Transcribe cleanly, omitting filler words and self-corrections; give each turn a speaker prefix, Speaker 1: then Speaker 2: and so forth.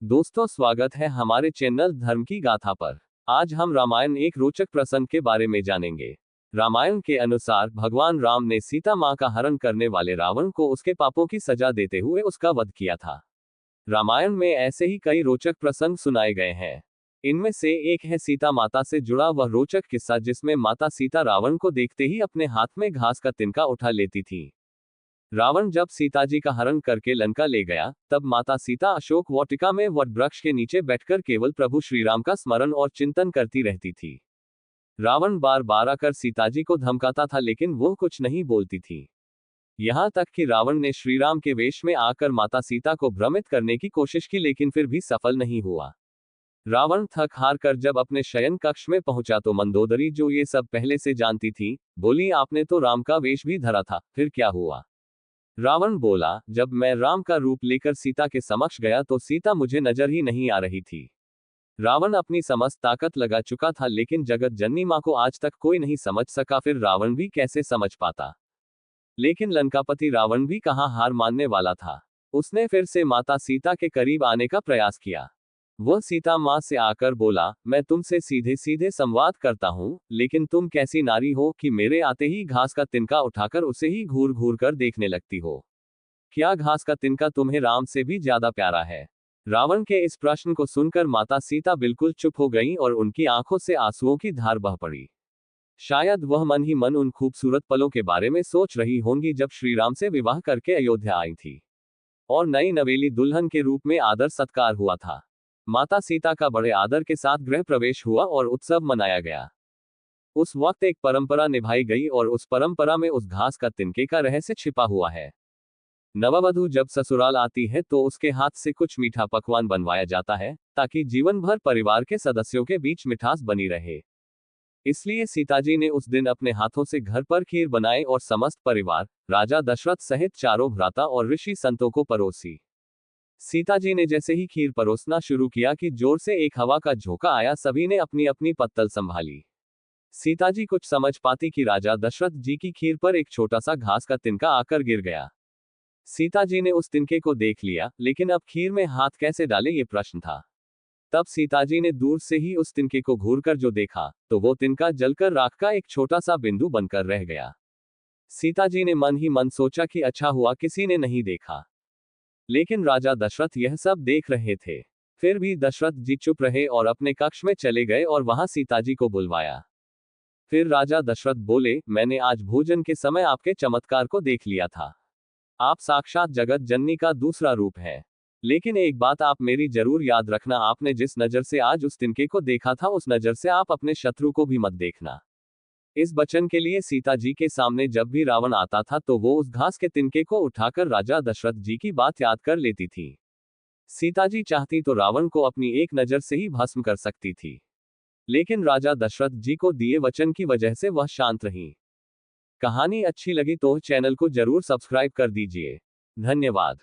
Speaker 1: दोस्तों, स्वागत है हमारे चैनल धर्म की गाथा पर। आज हम रामायण एक रोचक प्रसंग के बारे में जानेंगे। रामायण के अनुसार भगवान राम ने सीता मां का हरण करने वाले रावण को उसके पापों की सजा देते हुए उसका वध किया था। रामायण में ऐसे ही कई रोचक प्रसंग सुनाए गए हैं। इनमें से एक है सीता माता से जुड़ा वह रोचक किस्सा जिसमें माता सीता रावण को देखते ही अपने हाथ में घास का तिनका उठा लेती थी। रावण जब सीता जी का हरण करके लंका ले गया, तब माता सीता अशोक वाटिका में वट वृक्ष के नीचे बैठकर केवल प्रभु श्रीराम का स्मरण और चिंतन करती रहती थी। रावण बार बार आकर सीता जी को धमकाता था, लेकिन वो कुछ नहीं बोलती थी। यहाँ तक कि रावण ने श्रीराम के वेश में आकर माता सीता को भ्रमित करने की कोशिश की, लेकिन फिर भी सफल नहीं हुआ। रावण थक हार कर जब अपने शयन कक्ष में पहुंचा तो मंदोदरी, जो ये सब पहले से जानती थी, बोली, आपने तो राम का वेश भी धरा था, फिर क्या हुआ? रावण बोला, जब मैं राम का रूप लेकर सीता के समक्ष गया तो सीता मुझे नजर ही नहीं आ रही थी। रावण अपनी समस्त ताकत लगा चुका था, लेकिन जगत जननी मां को आज तक कोई नहीं समझ सका, फिर रावण भी कैसे समझ पाता। लेकिन लंकापति रावण भी कहां हार मानने वाला था। उसने फिर से माता सीता के करीब आने का प्रयास किया। वह सीता मां से आकर बोला, मैं तुमसे सीधे सीधे संवाद करता हूं, लेकिन तुम कैसी नारी हो कि मेरे आते ही घास का तिनका उठाकर उसे ही घूर घूर कर देखने लगती हो? क्या घास का तिनका तुम्हें राम से भी ज्यादा प्यारा है? रावण के इस प्रश्न को सुनकर माता सीता बिल्कुल चुप हो गईं और उनकी आंखों से आंसुओं की धार बह पड़ी। शायद वह मन ही मन उन खूबसूरत पलों के बारे में सोच रही होंगी जब श्रीराम से विवाह करके अयोध्या आई थी और नई नवेली दुल्हन के रूप में आदर सत्कार हुआ था। माता सीता का बड़े आदर के साथ गृह प्रवेश हुआ और उत्सव मनाया गया। उस वक्त एक परंपरा निभाई गई और उस परंपरा में उस घास का तिनके का रहस्य छिपा हुआ है। नववधु जब ससुराल आती है तो उसके हाथ से कुछ मीठा पकवान बनवाया जाता है, ताकि जीवन भर परिवार के सदस्यों के बीच मिठास बनी रहे। इसलिए सीताजी ने उस दिन अपने हाथों से घर पर खीर बनाई और समस्त परिवार, राजा दशरथ सहित चारों भ्राता और ऋषि संतों को परोसी। सीता जी ने जैसे ही खीर परोसना शुरू किया कि जोर से एक हवा का झोंका आया। सभी ने अपनी अपनी पत्तल संभाली। सीता जी कुछ समझ पाती कि राजा दशरथ जी की खीर पर एक छोटा सा घास का तिनका आकर गिर गया। सीता जी ने उस तिनके को देख लिया, लेकिन अब खीर में हाथ कैसे डाले ये प्रश्न था। तब सीता जी ने दूर से ही उस तिनके को घूरकर जो देखा, तो वो तिनका जलकर राख का एक छोटा सा बिंदु बनकर रह गया। सीता जी ने मन ही मन सोचा कि अच्छा हुआ किसी ने नहीं देखा। लेकिन राजा दशरथ यह सब देख रहे थे। फिर भी दशरथ जी चुप रहे और अपने कक्ष में चले गए और वहां सीता जी को बुलवाया। फिर राजा दशरथ बोले, मैंने आज भोजन के समय आपके चमत्कार को देख लिया था। आप साक्षात जगत जननी का दूसरा रूप है। लेकिन एक बात आप मेरी जरूर याद रखना, आपने जिस नजर से आज उस तिनके को देखा था, उस नजर से आप अपने शत्रु को भी मत देखना। इस वचन के लिए सीता जी के सामने जब भी रावण आता था तो वो उस घास के तिनके को उठाकर राजा दशरथ जी की बात याद कर लेती थी। सीता जी चाहती तो रावण को अपनी एक नजर से ही भस्म कर सकती थी, लेकिन राजा दशरथ जी को दिए वचन की वजह से वह शांत रही। कहानी अच्छी लगी तो चैनल को जरूर सब्सक्राइब कर दीजिए। धन्यवाद।